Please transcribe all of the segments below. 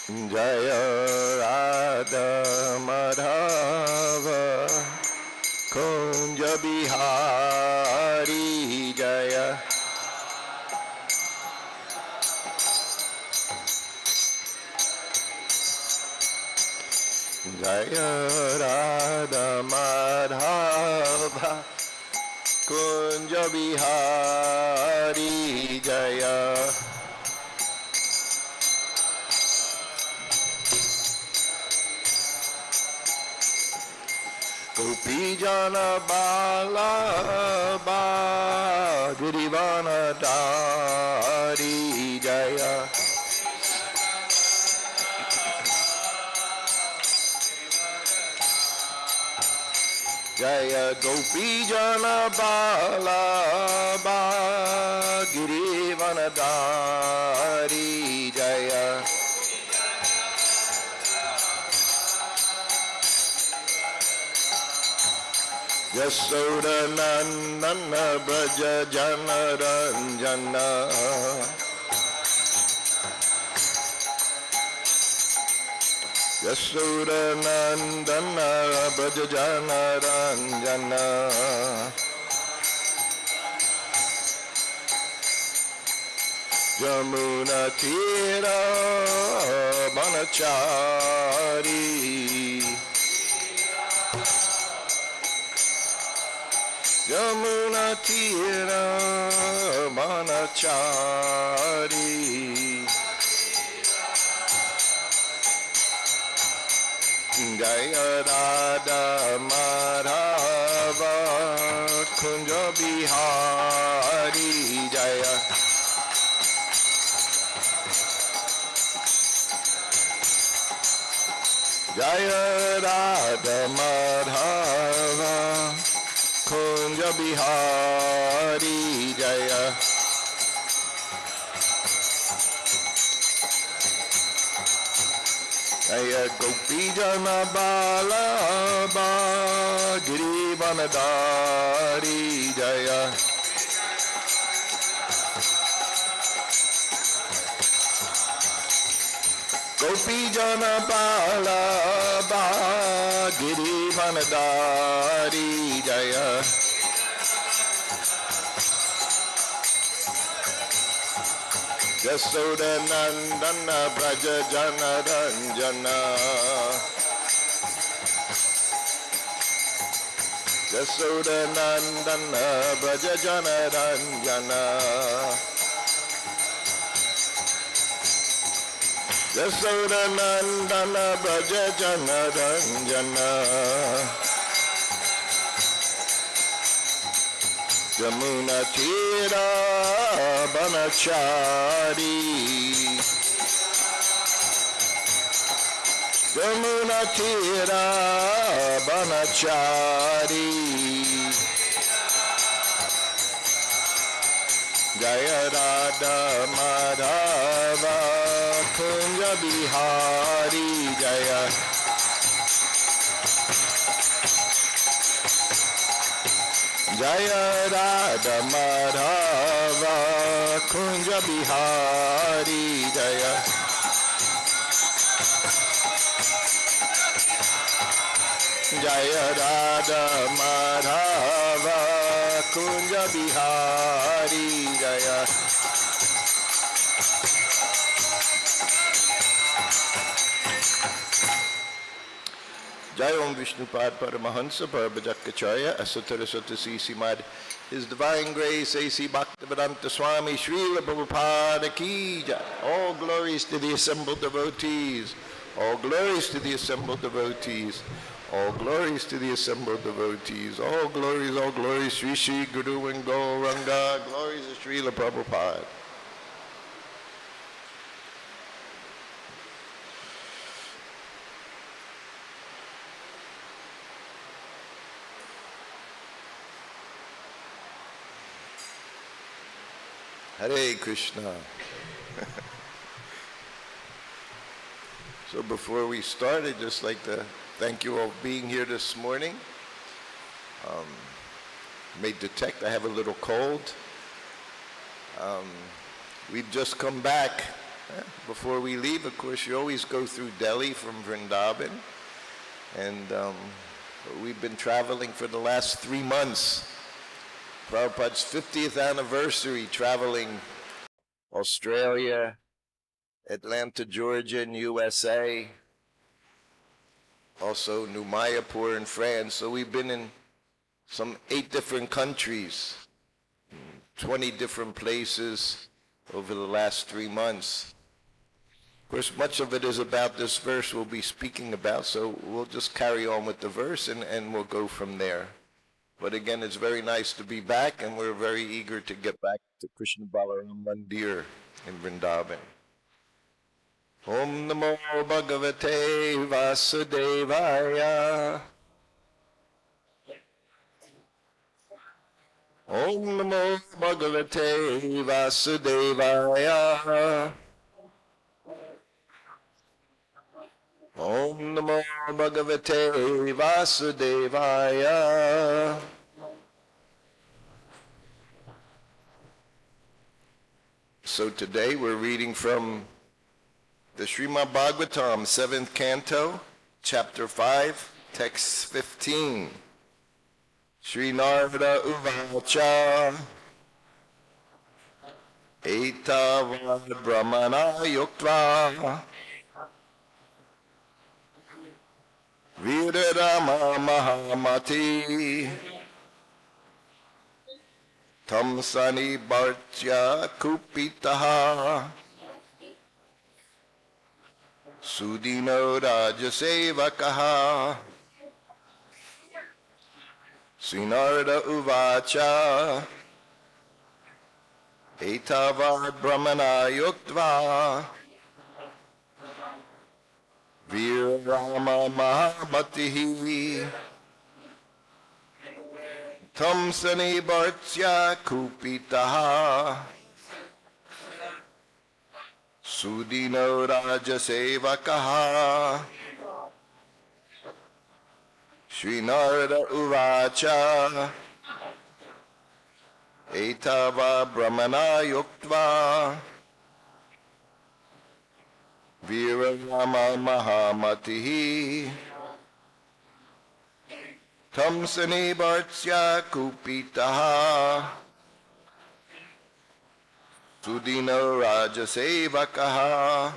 Jaya Radha Madhava Kunja Bihari Jaya Jaya Radha Madhava Kunja Bihari Jaya Gopi Jana Bala Girivana Dari Jaya Jaya Gopi Jana Bala Girivana Dari Jaya Yasoda Nandana Braja Jana Ranjana Yasoda Nandana Braja Jana Ranjana Jamuna Tira Banachari Yamuna Tira Manachari Jaya Radha Madhava Kunja Bihari Jaya Jaya Radha Madhava Kunja Bihari Jaya Jaya Gopi Jana Bala Girivana Dari Jaya Gopi Jana Bala Girivana Dari Jaya Yasoda Nandana Braja Jana Ranjana Yasoda Nandana Braja Jana Ranjana Yasoda Nandana Braja Jana Ranjana Jamuna Tira Banachari Jamuna Tira Banachari Jaya Radha Madhava Kunja Bihari Jaya Jaya Radha Madhava Kunja Bihari Jaya Jaya Radha Madhava Kunja Bihari Jaya Jai Om Vishnupad Paramahansa Parabhajakacharya Asataraswata Srimad His Divine Grace A.C. Bhaktivedanta Swami Srila Prabhupada Ki Jai. All glories to the assembled devotees. All glories to the assembled devotees. All glories to the assembled devotees. All glories, Sri Sri Guru and Gauranga. Glories to Srila Prabhupada. Hare Krishna. So before we start, I'd just like to thank you all for being here this morning. May detect I have a little cold. We've just come back Before we leave, of course, you always go through Delhi from Vrindavan. And we've been traveling for the last 3 months. Prabhupada's 50th anniversary, traveling Australia, Atlanta, Georgia, and USA, also New Mayapur in France. So we've been in some 8 different countries, 20 different places over the last 3 months. Of course, much of it is about this verse we'll be speaking about, so we'll just carry on with the verse and we'll go from there. But again, it's very nice to be back, and we're very eager to get back to Krishna Balaram Mandir in Vrindavan. Om Namo Bhagavate Vasudevaya. Om Namo Bhagavate Vasudevaya. Om Namo Bhagavate Vasudevaya. So today we're reading from the Srimad Bhagavatam, 7th Canto, Chapter 5, Text 15. Shri Narada Uvacha Etavad Brahmana Yuktva Virama Mahamati Tamsani Bhartya Kupitaha Sudino Rajasevakaha. Srinarada Uvacha Etavad Brahmana Yuktva Virama Mahamatihi Tamsani Bhartya Kupitaha Sudino Rajasevakaha. Shri Narada Uvacha Etava Brahmana Yuktva Virama Mahamatihi Tamsani Bhartya Kupitaha Sudino Rajasevakaha.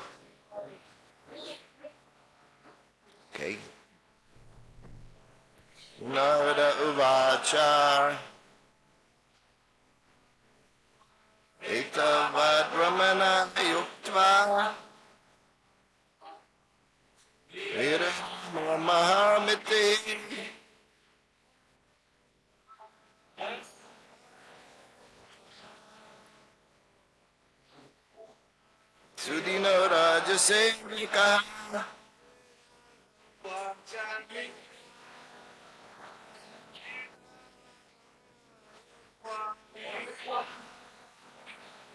Okay. Narada Uvacha Etavad Brahmana Yuktva Virama Mahamatihi Sudino Rajasevakaha.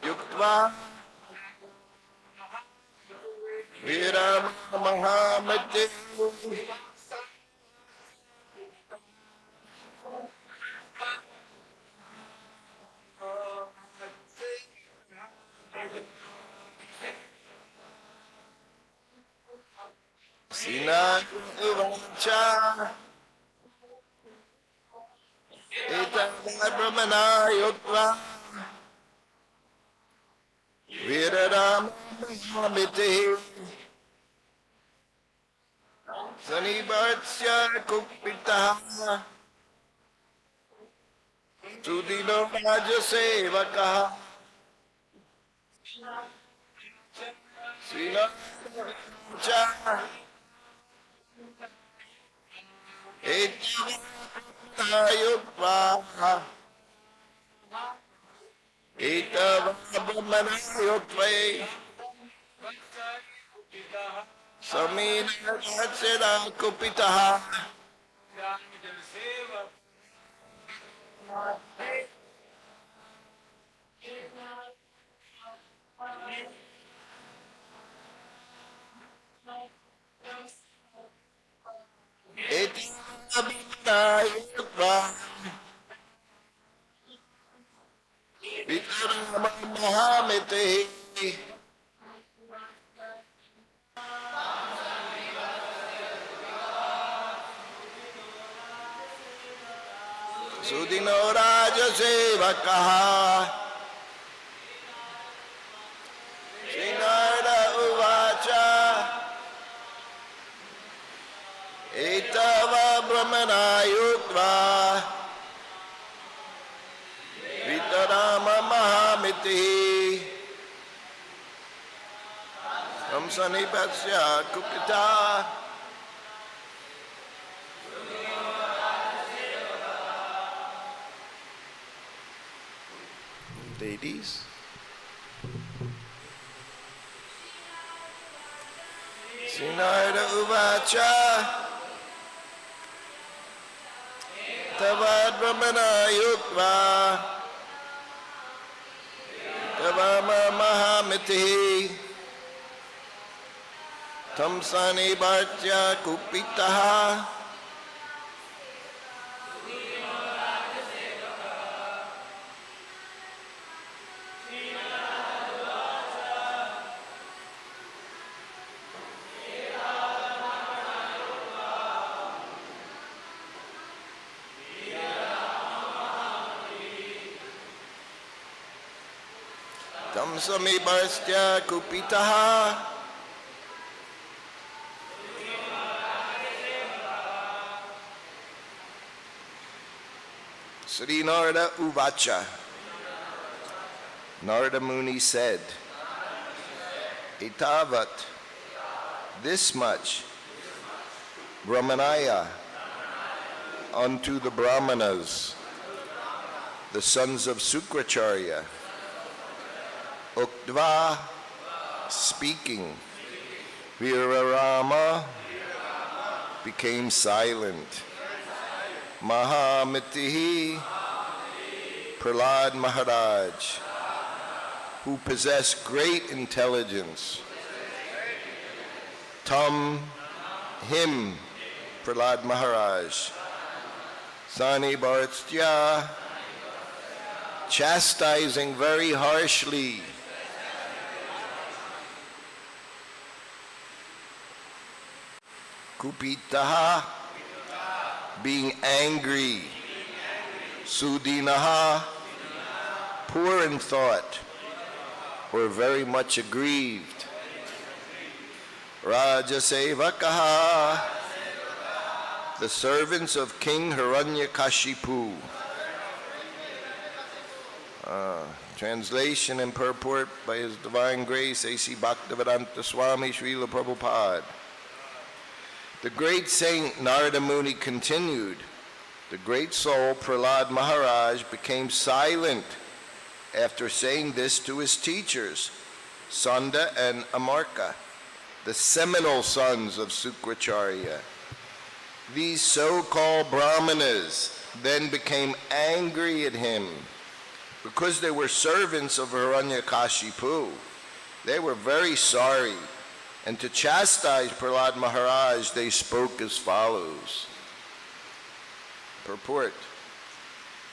Yuktva Virama Mahamatihi Srinarada Uvacha Etavad Brahmana Yuktva Virama Mahamatihi Sani Bhartya Kupitaha Sudino Rajasevakaha. Srinarada Uvacha Etavad Yuktva Etavad Brahmana Yuktva Samina Rajasevakaha Kupitaha Etavad Brahmana Yuktva Virama Mahamatihi Srino Raja Sevakaha Srinarda Uvacha Etava Brahmana Yukva Vitarama Mahamiti Samsanipasya Kupita. Ladies, Sinarda Uvacha Tavad Brahmana Yukva Tavama Mahamiti Tamsani Bhartya Kupitaha Tamsami Bhartya Kupitaha Sri Narada Uvacha. Narada Muni said, Etavat, this much, Brahmanaya, unto the Brāhmaṇas, the sons of Srutakirti, Uktva, speaking, Virarama, became silent. Mahamitihi, Prahlad Maharaj, who possessed great intelligence. Tam, him, Prahlad Maharaj. Sani Bhartya, chastising very harshly. Kupitaha, being angry. Sudinaha, poor in thought, or very much aggrieved. Rajasevakaha, the servants of King Hiranyakashipu. Translation and purport by His Divine Grace, A.C. Bhaktivedanta Swami Srila Prabhupada. The great saint Narada Muni continued, the great soul Prahlad Maharaj became silent after saying this to his teachers, Sanda and Amarka, the seminal sons of Srutakirti. These so-called Brāhmaṇas then became angry at him because they were servants of Hiranyakashipu. They were very sorry. And to chastise Prahlad Maharaj, they spoke as follows. Purport.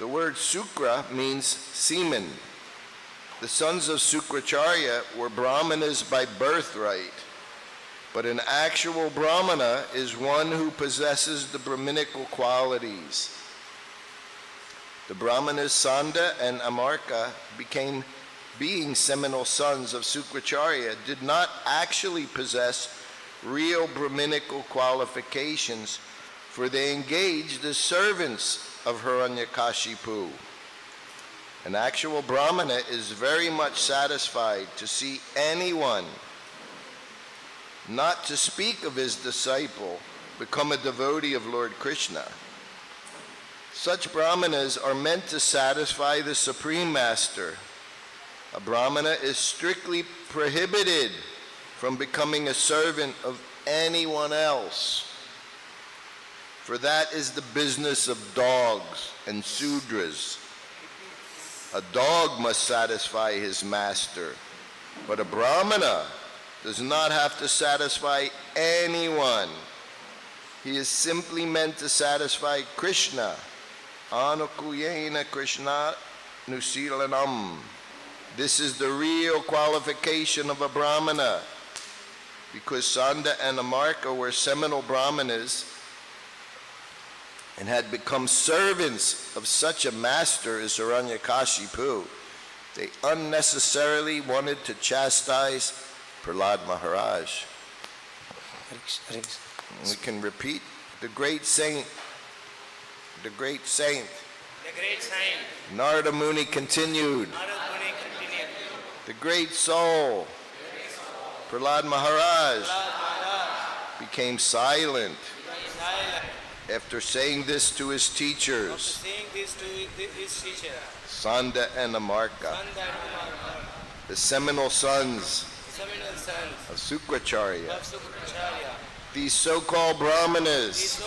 The word Sukra means semen. The sons of Srutakirti were Brāhmanas by birthright, but an actual Brahmana is one who possesses the Brahminical qualities. The Brahmanas Sanda and Amarka being seminal sons of Srutakirti, did not actually possess real Brahminical qualifications, for they engaged as servants of Hiranyakashipu. An actual Brahmana is very much satisfied to see anyone, not to speak of his disciple, become a devotee of Lord Krishna. Such Brahmanas are meant to satisfy the Supreme Master. A Brahmana is strictly prohibited from becoming a servant of anyone else, for that is the business of dogs and Sudras. A dog must satisfy his master, but a Brahmana does not have to satisfy anyone. He is simply meant to satisfy Krishna. Anukuyena Krishna Nusilanam. This is the real qualification of a Brahmana. Because Sanda and Amarka were seminal Brahmanas, and had become servants of such a master as Hiranyakashipu, they unnecessarily wanted to chastise Prahlad Maharaj. We can repeat, the great saint, Narada Muni continued, the great soul, Prahlad Maharaj, became silent after saying this to his teachers, Sanda and Amarka, the seminal sons of Sukracharya. These so-called Brāhmanas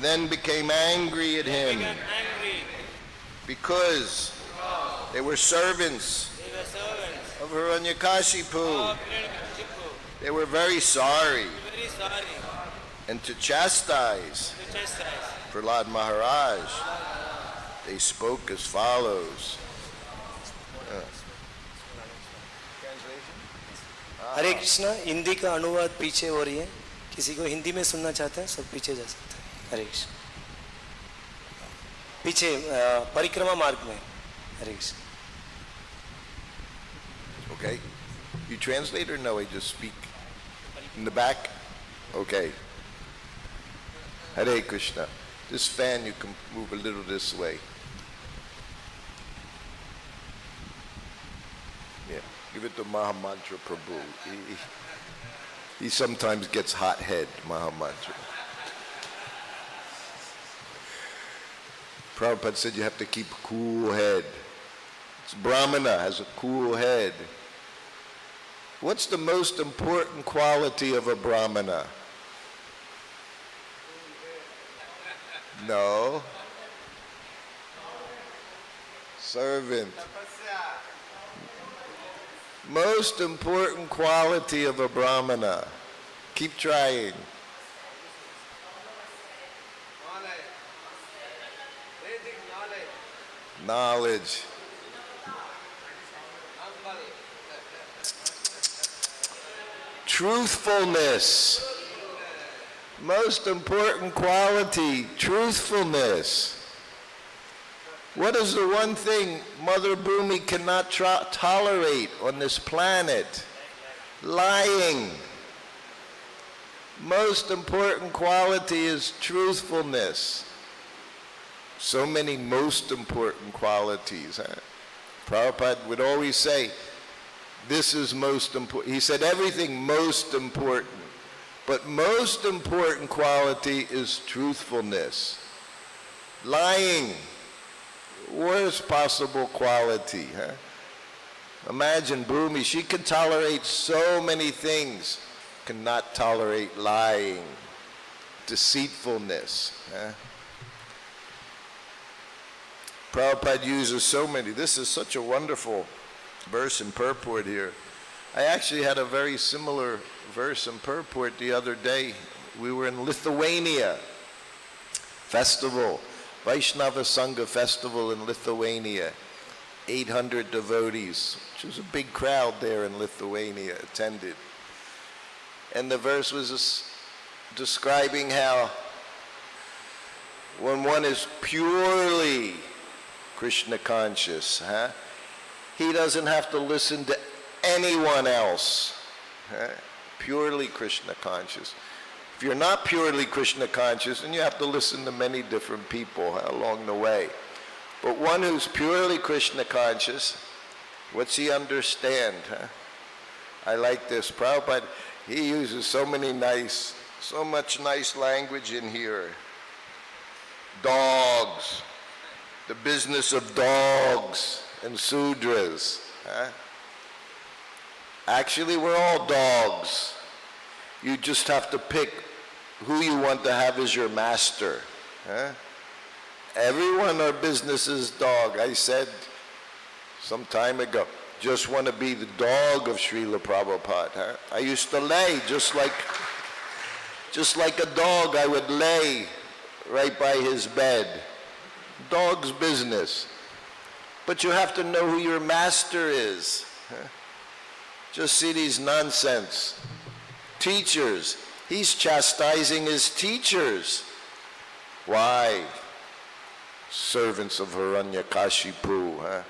then became angry at him because they were servants of Hiranyakashipu. They were very sorry. And to chastise Prahlad Maharaj, they spoke as follows. हरे कृष्णा, हिंदी का अनुवाद पीछे हो रही है, किसी को हिंदी में सुनना चाहते हैं सब पीछे जा सकते हैं. हरे कृष्ण. पीछे परिक्रमा मार्ग में. हरे Krishna. Okay. You translate or no? I just speak in the back? Okay. Hare Krishna. This fan, you can move a little this way. Yeah. Give it to Mahamantra Prabhu. He sometimes gets hot head, Mahamantra. Prabhupada said you have to keep a cool head. It's Brahmana has a cool head. What's the most important quality of a Brahmana? No. Servant. Most important quality of a Brahmana. Keep trying. Knowledge. Truthfulness. Most important quality, truthfulness. What is the one thing Mother Bhumi cannot tolerate on this planet? Lying. Most important quality is truthfulness. So many most important qualities. Huh? Prabhupada would always say, this is most important. He said everything most important. But most important quality is truthfulness. Lying, worst possible quality. Huh? Imagine Bhumi, she can tolerate so many things, cannot tolerate lying, deceitfulness. Huh? Prabhupada uses so many. This is such a wonderful verse and purport here. I actually had a very similar verse and purport the other day. We were in Lithuania, festival, Vaishnava Sangha festival in Lithuania. 800 devotees, which was a big crowd there in Lithuania, attended. And the verse was describing how when one is purely Krishna conscious, he doesn't have to listen to anyone else. Purely Krishna conscious. If you're not purely Krishna conscious, then you have to listen to many different people along the way. But one who's purely Krishna conscious, what's he understand? I like this. Prabhupada, he uses so much nice language in here. Dogs, the business of dogs and sudras. Actually, we're all dogs. You just have to pick who you want to have as your master. Everyone, our business is dog. I said some time ago, just want to be the dog of Srila Prabhupada. I used to lay just like a dog. I would lay right by his bed. Dog's business. But you have to know who your master is. Just see these nonsense. Teachers. He's chastising his teachers. Why? Servants of Hiranyakashipu, huh?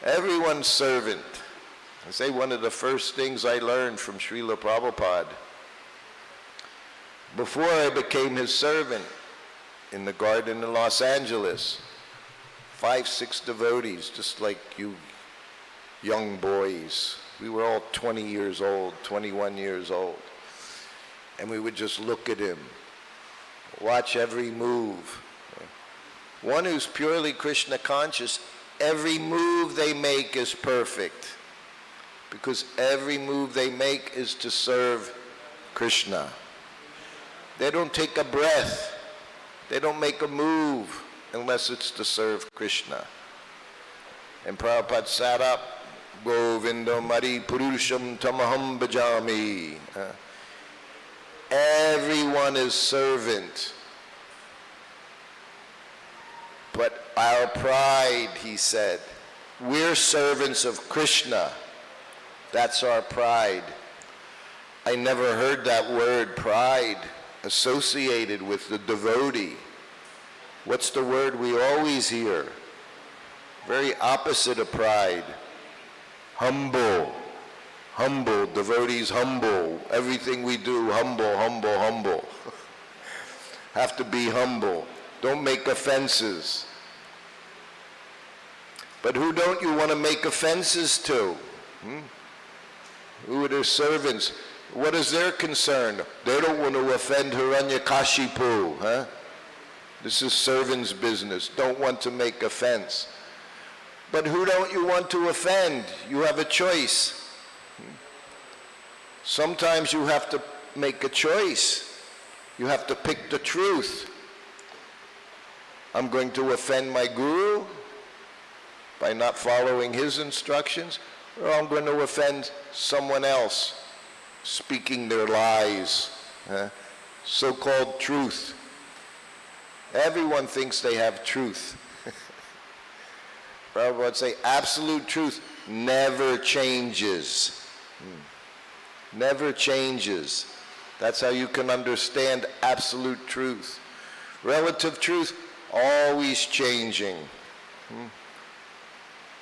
Everyone's servant. I say one of the first things I learned from Srila Prabhupada, before I became his servant in the garden in Los Angeles, 5, 6 devotees, just like you young boys. We were all 20 years old, 21 years old. And we would just look at him, watch every move. One who's purely Krishna conscious, every move they make is perfect, because every move they make is to serve Krishna. They don't take a breath, they don't make a move unless it's to serve Krishna. And Prabhupada sat up, Govindam Hari Purusham Tamaham Bhajami. Everyone is servant. But our pride, he said, we're servants of Krishna. That's our pride. I never heard that word pride associated with the devotee. What's the word we always hear? Very opposite of pride. Humble. Humble. Devotees humble. Everything we do, humble, humble, humble. Have to be humble. Don't make offenses. But who don't you want to make offenses to? Who are their servants? What is their concern? They don't want to offend Hiranyakashipu, huh? This is servants' business. Don't want to make offense. But who don't you want to offend? You have a choice. Sometimes you have to make a choice. You have to pick the truth. I'm going to offend my guru by not following his instructions, or I'm going to offend someone else, speaking their lies, so-called truth. Everyone thinks they have truth. Prabhupada would say, absolute truth never changes. Never changes. That's how you can understand absolute truth. Relative truth, always changing.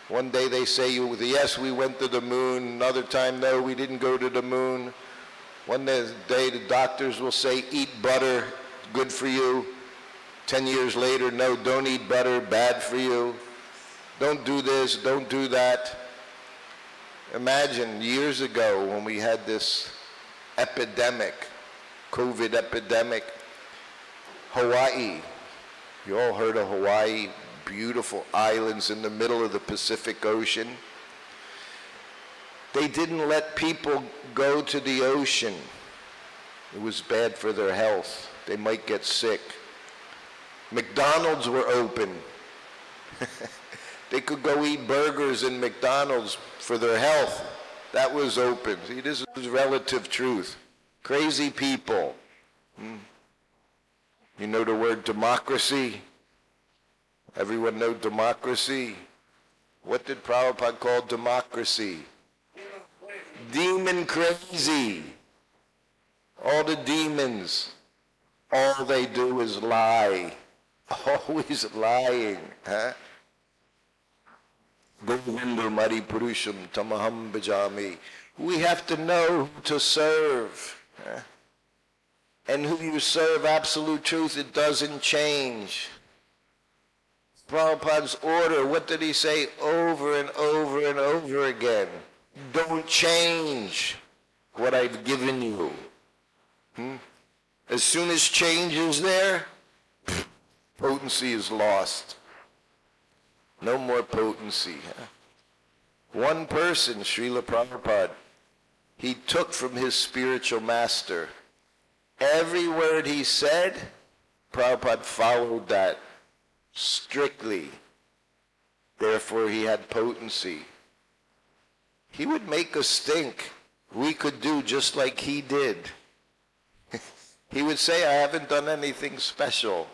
One day they say, yes, we went to the moon. Another time, no, we didn't go to the moon. One day the doctors will say, eat butter, good for you. 10 years later, no, don't eat butter, bad for you. Don't do this, don't do that. Imagine years ago when we had this epidemic, COVID epidemic, Hawaii. You all heard of Hawaii, beautiful islands in the middle of the Pacific Ocean. They didn't let people go to the ocean. It was bad for their health. They might get sick. McDonald's were open. They could go eat burgers in McDonald's for their health. That was open. See, this is relative truth. Crazy people. You know the word democracy? Everyone know democracy? What did Prabhupada call democracy? Demon crazy. All the demons, all they do is lie. Always lying. Huh? Govindam Hari Purusham Tamaham Bhajami. We have to know who to serve. Huh? And who you serve, absolute truth, it doesn't change. Prabhupada's order, what did he say over and over and over again? Don't change what I've given you. As soon as change is there, potency is lost. No more potency. Huh? One person, Srila Prabhupada, he took from his spiritual master. Every word he said, Prabhupada followed that strictly. Therefore, he had potency. He would make us think we could do just like he did. He would say, I haven't done anything special.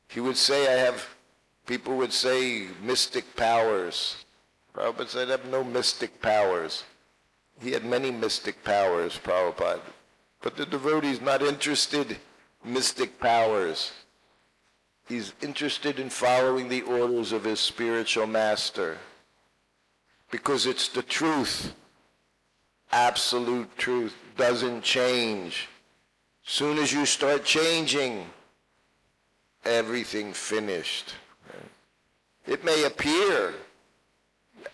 He would say, people would say mystic powers. Prabhupada said, I have no mystic powers. He had many mystic powers, Prabhupada. But the devotee's not interested mystic powers. He's interested in following the orders of his spiritual master because it's the truth. Absolute truth doesn't change. Soon as you start changing, everything finished. It may appear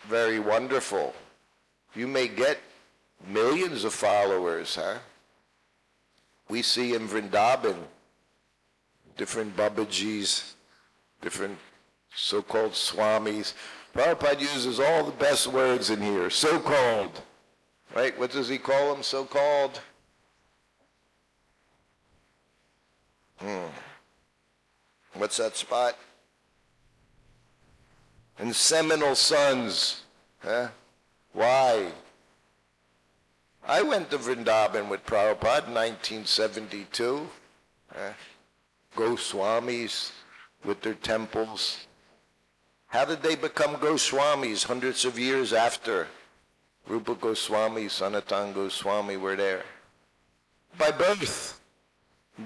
very wonderful. You may get millions of followers, We see in Vrindavan, different Babajis, different so-called swamis. Prabhupada uses all the best words in here, so-called. Right? What does he call them, so-called? What's that spot? And seminal sons. Why? I went to Vrindavan with Prabhupada in 1972. Goswamis with their temples. How did they become Goswamis hundreds of years after Rupa Goswami, Sanatana Goswami were there? By birth.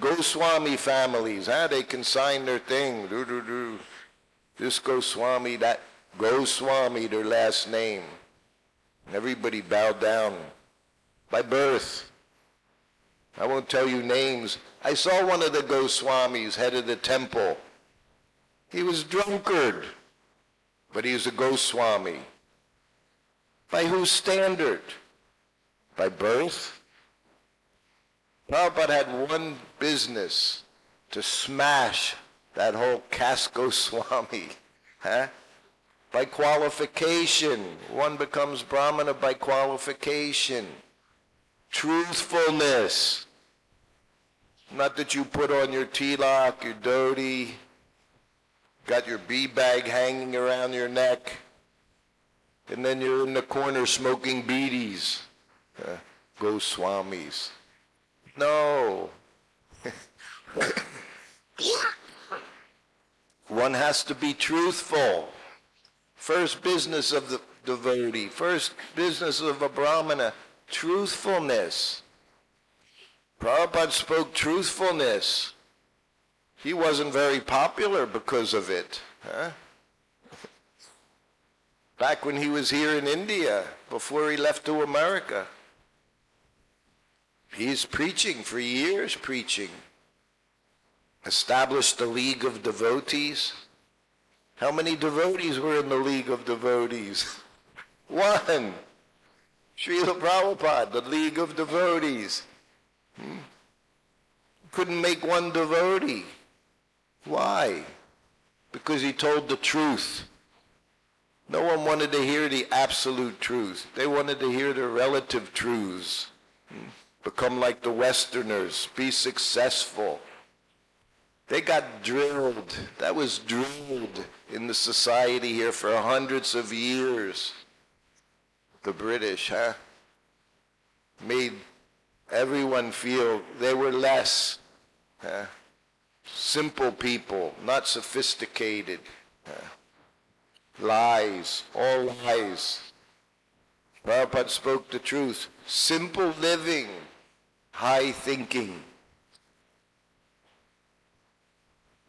Goswami families, they consign their thing. This Goswami, that Goswami, their last name. And everybody bowed down. By birth. I won't tell you names. I saw one of the Goswamis, head of the temple. He was drunkard, but he was a Goswami. By whose standard? By birth? Prabhupada had one business, to smash that whole caste Goswami. By qualification. One becomes Brahmana by qualification. Truthfulness. Not that you put on your tilak, your dhoti, got your bee-bag hanging around your neck, and then you're in the corner smoking beedies. Goswamis. No. One has to be truthful. First business of the devotee, first business of a Brahmana, truthfulness. Prabhupada spoke truthfulness. He wasn't very popular because of it. Back when he was here in India, before he left to America. He's preaching for years, preaching. Established the League of Devotees. How many devotees were in the League of Devotees? One. Srila Prabhupada, the League of Devotees. Couldn't make one devotee. Why? Because he told the truth. No one wanted to hear the absolute truth. They wanted to hear the relative truths. Become like the Westerners. Be successful. They got drilled. That was drilled in the society here for hundreds of years. The British, made everyone feel they were less. Simple people, not sophisticated. Lies, all lies. Prabhupada spoke the truth. Simple living, high thinking.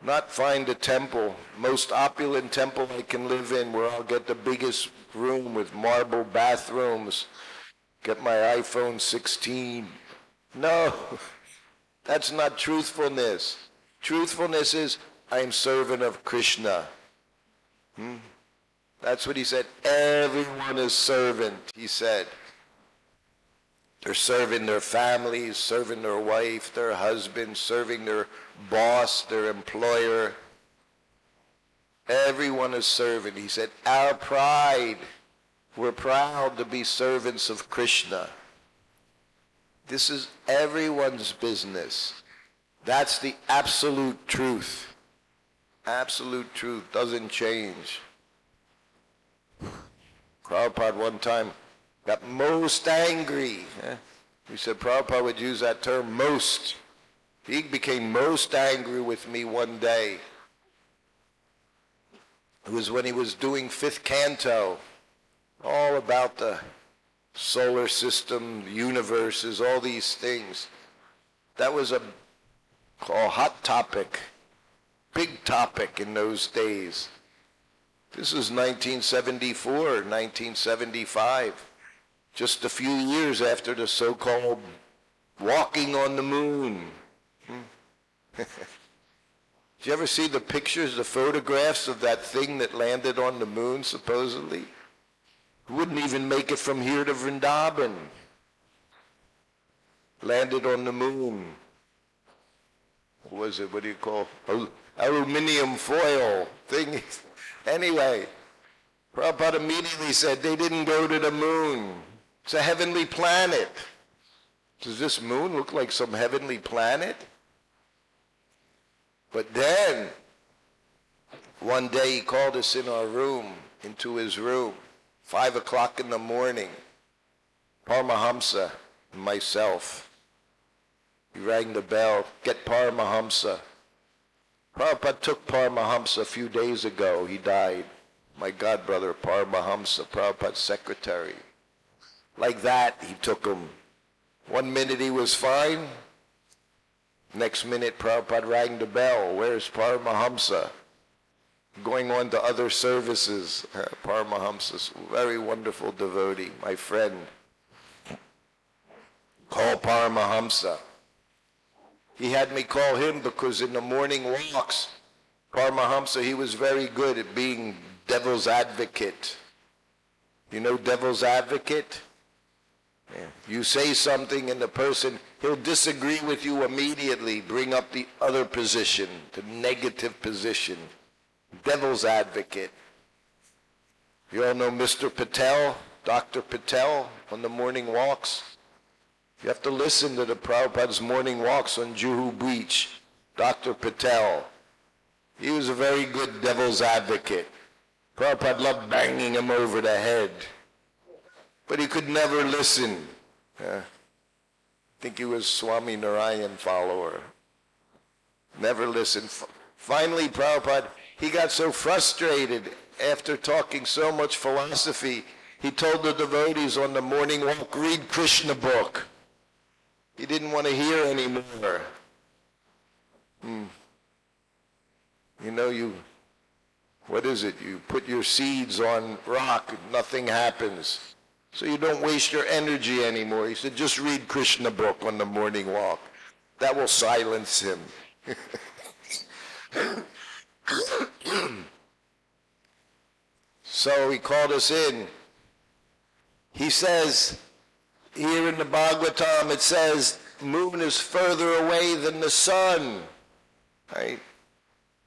Not find a temple, most opulent temple I can live in where I'll get the biggest room with marble bathrooms, get my iPhone 16. No, that's not truthfulness. Truthfulness is, I'm servant of Krishna. That's what he said. Everyone is servant, he said. They're serving their families, serving their wife, their husband, serving their boss, their employer. Everyone is servant. He said, our pride, we're proud to be servants of Krishna. This is everyone's business. That's the absolute truth. Absolute truth doesn't change. Prabhupada one time got most angry. We said Prabhupada would use that term, most. He became most angry with me one day. It was when he was doing 5th canto, all about the solar system, universes, all these things. That was a called Hot Topic. Big topic in those days. This was 1974, 1975. Just a few years after the so-called walking on the moon. Did you ever see the pictures, the photographs of that thing that landed on the moon, supposedly? It wouldn't even make it from here to Vrindavan. Landed on the moon. What was it? What do you call? Aluminium foil thing. Anyway, Prabhupada immediately said they didn't go to the moon. It's a heavenly planet. Does this moon look like some heavenly planet? But then, one day he called us in our room, into his room, 5 o'clock in the morning. Paramahamsa and myself. He rang the bell, get Paramahamsa. Prabhupada took Paramahamsa a few days ago. He died. My godbrother, Paramahamsa, Prabhupada's secretary. Like that, he took him. 1 minute he was fine. Next minute, Prabhupada rang the bell. Where's Paramahamsa? Going on to other services. Paramahamsa's very wonderful devotee, my friend. Call Paramahamsa. He had me call him because in the morning walks, Paramahamsa, he was very good at being devil's advocate. You know devil's advocate? Yeah. You say something and the person, he'll disagree with you immediately, bring up the other position, the negative position. Devil's advocate. You all know Mr. Patel, Dr. Patel, on the morning walks? You have to listen to the Prabhupada's morning walks on Juhu Beach. Dr. Patel. He was a very good devil's advocate. Prabhupada loved banging him over the head. But he could never listen. I think he was Swami Narayan follower. Never listened. Finally, Prabhupada, he got so frustrated after talking so much philosophy, he told the devotees on the morning walk, read Krishna book. He didn't want to hear anymore. You know, what is it? You put your seeds on rock, nothing happens. So you don't waste your energy anymore. He said, just read Krishna book on the morning walk. That will silence him. So he called us in. He says, here in the Bhagavatam, it says, moon is further away than the sun. Right?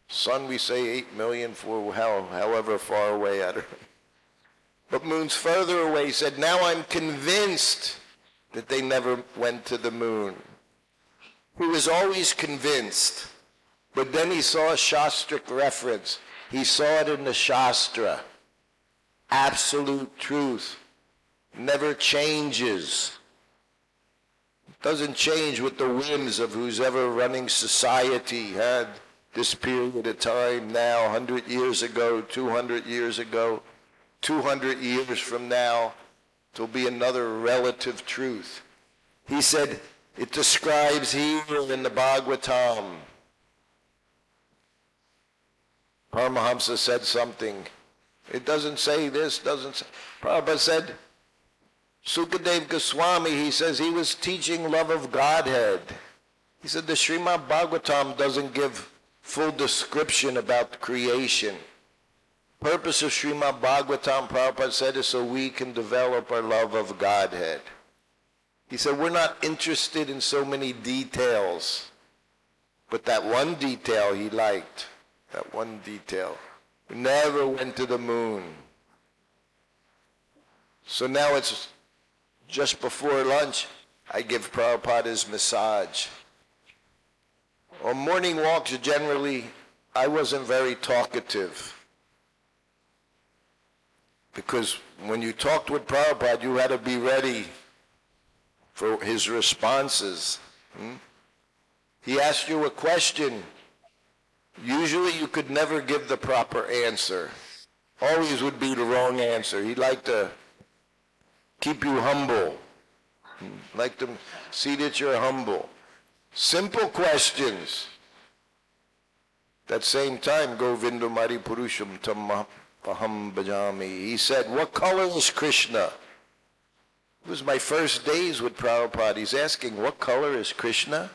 Sun, we say 8 million for however far away. I don't know. But moon's further away. He said, now I'm convinced that they never went to the moon. He was always convinced. But then he saw a Shastric reference. He saw it in the Shastra. Absolute truth. Never changes. Doesn't change with the whims of who's ever running society had this period of time now, 100 years ago, 200 years ago, 200 years from now, there'll be another relative truth. He said, it describes here in the Bhagavatam. Paramahamsa said something. It doesn't say this, doesn't say. Prabhupada said, Sukadeva Goswami, he says he was teaching love of Godhead. He said the Srimad Bhagavatam doesn't give full description about creation. Purpose of Srimad Bhagavatam, Prabhupada said, is so we can develop our love of Godhead. He said we're not interested in so many details, but that one detail he liked, that one detail. We never went to the moon. So now it's just before lunch, I give Prabhupada his massage. On morning walks, generally, I wasn't very talkative. Because when you talked with Prabhupada, you had to be ready for his responses. He asked you a question. Usually you could never give the proper answer. Always would be the wrong answer. He'd like to keep you humble. Like to see that you're humble. Simple questions. That same time, Govinda Mari Purusham Tam Paham Bhajami. He said, what color is Krishna? It was my first days with Prabhupada. He's asking, what color is Krishna?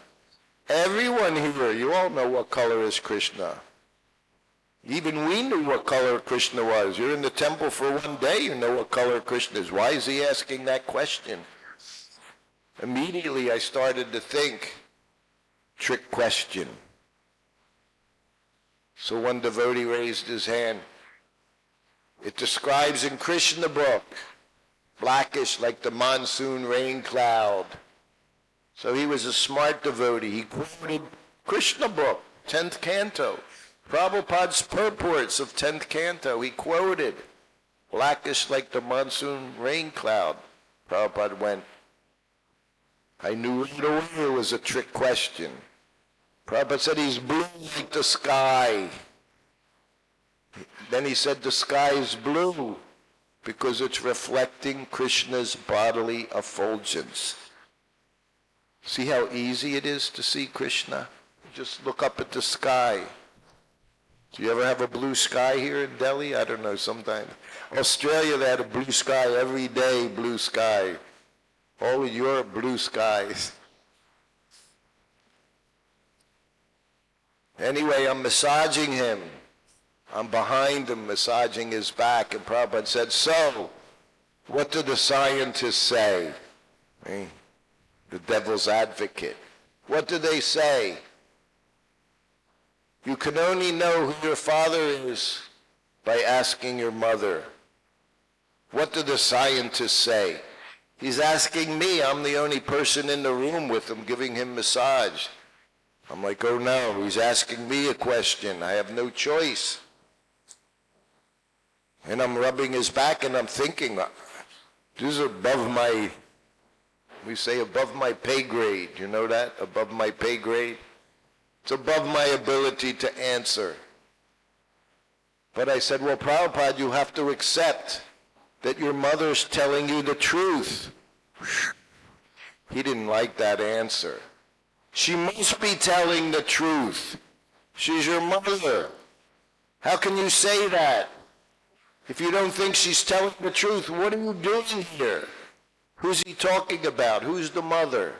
Everyone here, you all know what color is Krishna. Even we knew what color Krishna was. You're in the temple for one day, you know what color Krishna is. Why is he asking that question? Immediately I started to think, trick question. So one devotee raised his hand. It describes in Krishna book, blackish like the monsoon rain cloud. So he was a smart devotee. He quoted Krishna book, 10th canto. Prabhupada's purports of 10th canto. He quoted, blackish like the monsoon rain cloud. Prabhupada went, I knew right away it was a trick question. Prabhupada said he's blue like the sky. Then he said the sky is blue because it's reflecting Krishna's bodily effulgence. See how easy it is to see Krishna? Just look up at the sky. Do you ever have a blue sky here in Delhi? I don't know, sometimes. Australia, they had a blue sky every day, blue sky. All of Europe, blue skies. Anyway, I'm massaging him. I'm behind him, massaging his back, and Prabhupada said, so, what do the scientists say? The devil's advocate. What do they say? You can only know who your father is by asking your mother. What do the scientists say? He's asking me. I'm the only person in the room with him giving him massage. I'm like, oh no, he's asking me a question. I have no choice. And I'm rubbing his back and I'm thinking, this is above my, we say above my pay grade. You know that? Above my pay grade. It's above my ability to answer. But I said, well, Prabhupada, you have to accept that your mother's telling you the truth. He didn't like that answer. She must be telling the truth. She's your mother. How can you say that? If you don't think she's telling the truth, what are you doing here? Who's he talking about? Who's the mother?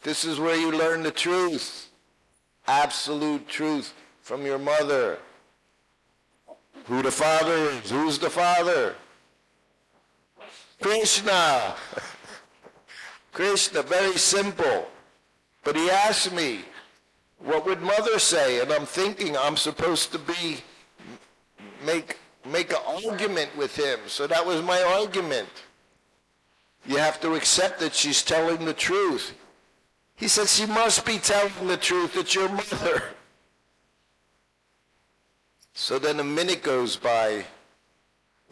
This is where you learn the truth. Absolute truth from your mother. Who the father is. Who's the father? Krishna. Krishna, very simple. But he asked me, what would mother say? And I'm thinking I'm supposed to make an argument with him. So that was my argument. You have to accept that she's telling the truth. He said, she must be telling the truth. It's your mother. So then a minute goes by.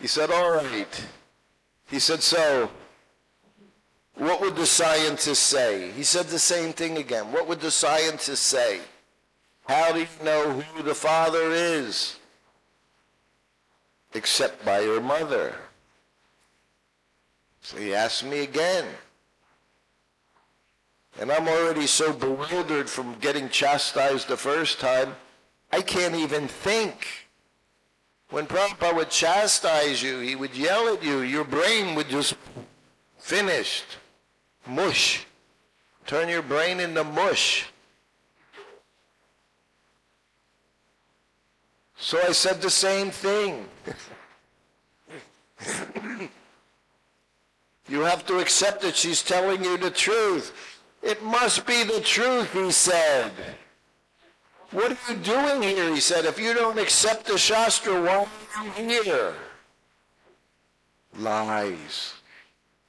He said, all right. He said, so, what would the scientists say? He said the same thing again. What would the scientists say? How do you know who the father is? Except by your mother. So he asked me again. And I'm already so bewildered from getting chastised the first time, I can't even think. When Prabhupada would chastise you, he would yell at you, your brain would just finished. Mush. Turn your brain into mush. So I said the same thing. You have to accept that she's telling you the truth. It must be the truth, he said. What are you doing here, he said. If you don't accept the Shastra, why are you here? Lies.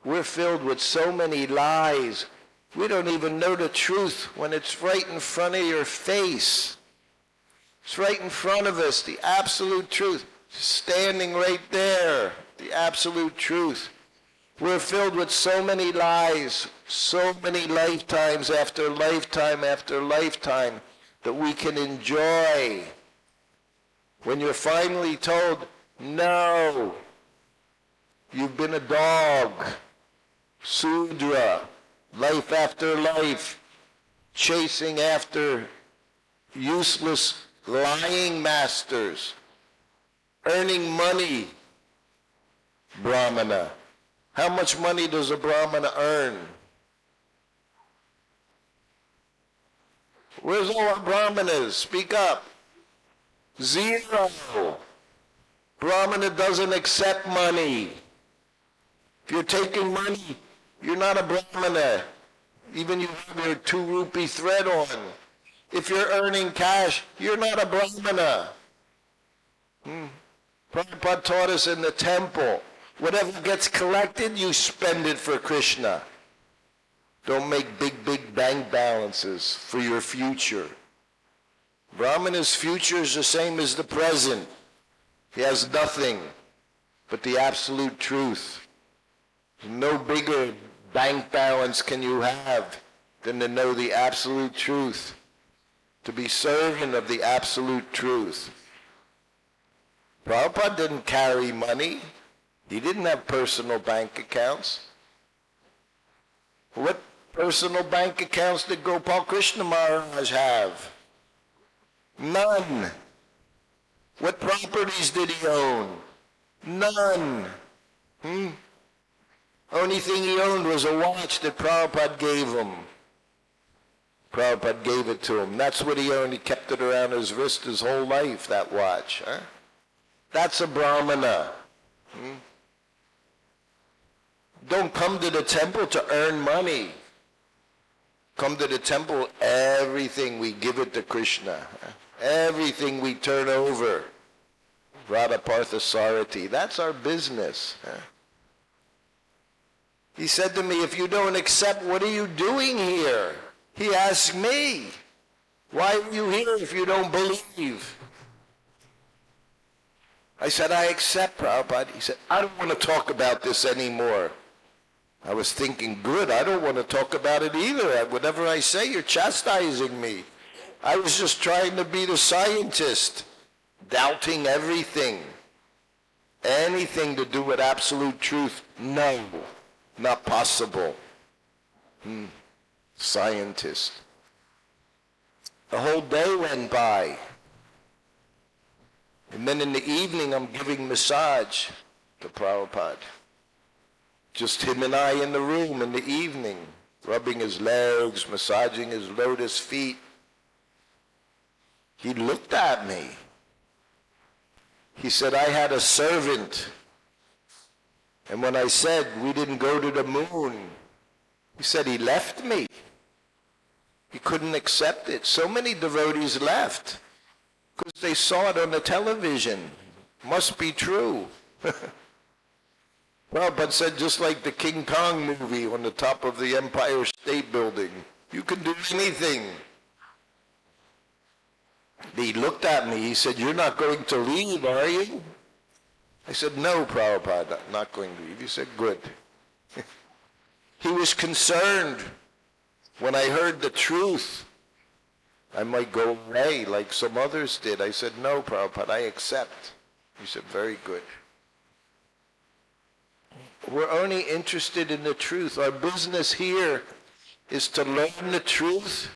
We're filled with so many lies. We don't even know the truth when it's right in front of your face. It's right in front of us, the absolute truth. Standing right there, the absolute truth. We're filled with so many lies, so many lifetimes after lifetime after lifetime that we can enjoy. When you're finally told, no, you've been a dog. Sudra, life after life, chasing after useless lying masters, earning money, Brahmana. How much money does a Brahmana earn? Where's all our Brahmanas? Speak up. Zero. Brahmana doesn't accept money. If you're taking money, you're not a Brahmana. Even you have your 2 rupee thread on. If you're earning cash, you're not a Brahmana. Prabhupada taught us in the temple, whatever gets collected, you spend it for Krishna. Don't make big bank balances for your future. Brahmana's future is the same as the present. He has nothing but the absolute truth. No bigger bank balance can you have than to know the absolute truth, to be servant of the absolute truth. Prabhupada didn't carry money. He didn't have personal bank accounts. What personal bank accounts did Gopal Krishna Maharaj have? None. What properties did he own? None. Only thing he owned was a watch that Prabhupada gave him. Prabhupada gave it to him. That's what he owned. He kept it around his wrist his whole life, that watch. That's a Brahmana. Don't come to the temple to earn money. Come to the temple, everything we give it to Krishna. Everything we turn over. Radha Parthasarati. That's our business. He said to me, if you don't accept, what are you doing here? He asked me, why are you here if you don't believe? I said, I accept, Prabhupada. He said, I don't want to talk about this anymore. I was thinking, good, I don't want to talk about it either. Whatever I say, you're chastising me. I was just trying to be the scientist, doubting everything. Anything to do with absolute truth, no, not possible. Scientist. The whole day went by. And then in the evening, I'm giving massage to Prabhupada. Just him and I in the room in the evening, rubbing his legs, massaging his lotus feet. He looked at me. He said, I had a servant. And when I said we didn't go to the moon, he said he left me. He couldn't accept it. So many devotees left because they saw it on the television. Must be true. Prabhupada said, just like the King Kong movie on the top of the Empire State Building, you can do anything. He looked at me. He said, you're not going to leave, are you? I said, no, Prabhupada, I'm not going to leave. He said, good. He was concerned when I heard the truth. I might go away like some others did. I said, no, Prabhupada, I accept. He said, very good. We're only interested in the truth. Our business here is to learn the truth,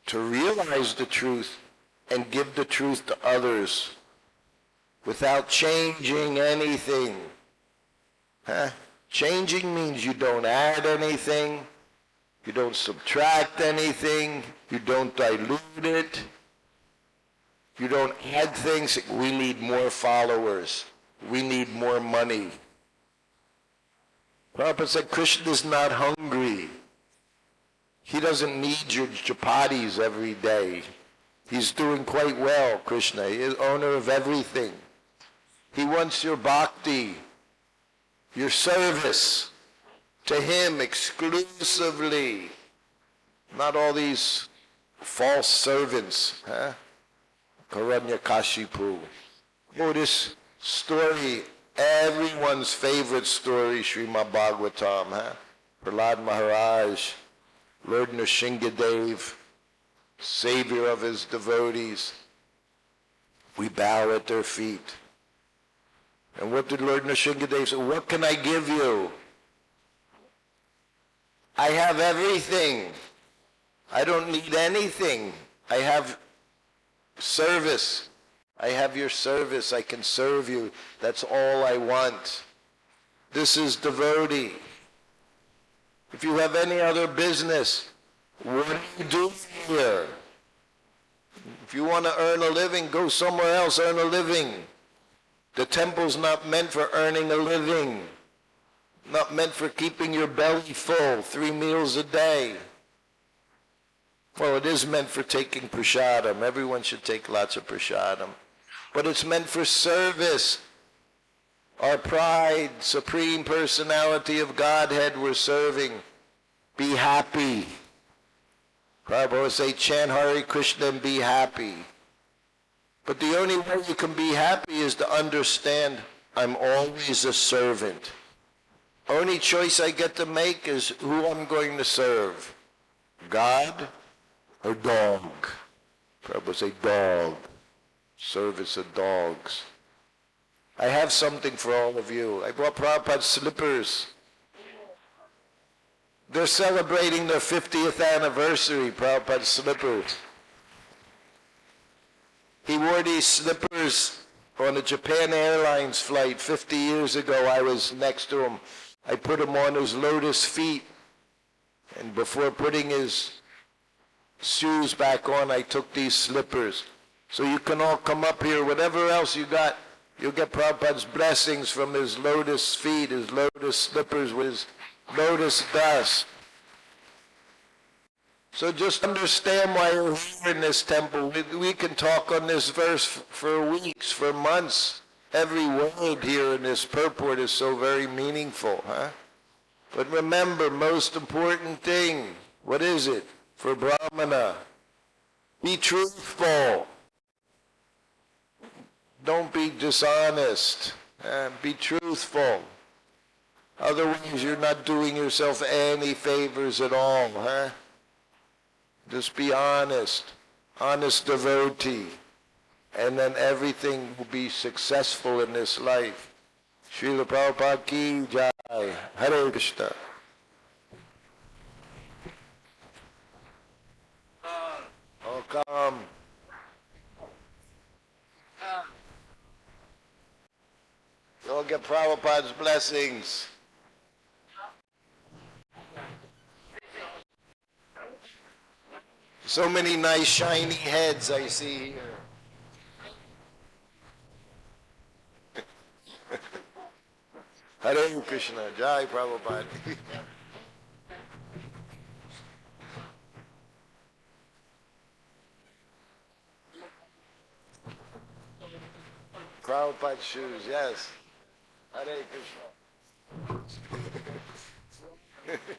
to realize the truth, and give the truth to others without changing anything. Changing means you don't add anything, you don't subtract anything, you don't dilute it, you don't add things. We need more followers. We need more money. Prabhupada said Krishna is not hungry. He doesn't need your chapatis every day. He's doing quite well, Krishna. He is owner of everything. He wants your bhakti, your service to him exclusively. Not all these false servants. Karanyakashipu. Oh, this story, everyone's favorite story, Srimad Bhagavatam. Prahlad Maharaj, Lord Nrsingadev, savior of his devotees. We bow at their feet. And what did Lord Nrsimhadev say? What can I give you? I have everything. I don't need anything. I have service. I have your service. I can serve you. That's all I want. This is devotee. If you have any other business, what are you doing here? If you want to earn a living, go somewhere else, earn a living. The temple's not meant for earning a living. Not meant for keeping your belly full, 3 meals a day. Well, it is meant for taking prasadam. Everyone should take lots of prasadam. But it's meant for service. Our pride, Supreme Personality of Godhead we're serving. Be happy. Prabhupada say, chant Hare Krishna and be happy. But the only way you can be happy is to understand I'm always a servant. Only choice I get to make is who I'm going to serve. God or dog. Prabhupada say dog. Service of dogs. I have something for all of you. I brought Prabhupada's slippers. They're celebrating their 50th anniversary, Prabhupada's slippers. He wore these slippers on a Japan Airlines flight 50 years ago. I was next to him. I put him on his lotus feet. And before putting his shoes back on, I took these slippers. So you can all come up here, whatever else you got, you'll get Prabhupada's blessings from his lotus feet, his lotus slippers with his lotus dust. So just understand why you're here in this temple. We can talk on this verse for weeks, for months. Every word here in this purport is so very meaningful, huh? But remember, most important thing, what is it? For Brahmana, be truthful. Don't be dishonest. Be truthful. Otherwise, you're not doing yourself any favors at all, huh? Just be honest. Honest devotee. And then everything will be successful in this life. Srila Prabhupada ki jai. Hare Krishna. Oh, come. You'll get Prabhupada's blessings. So many nice shiny heads I see here. Hare Krishna, Jai Prabhupada. Prabhupada shoes, yes. Hare Krishna.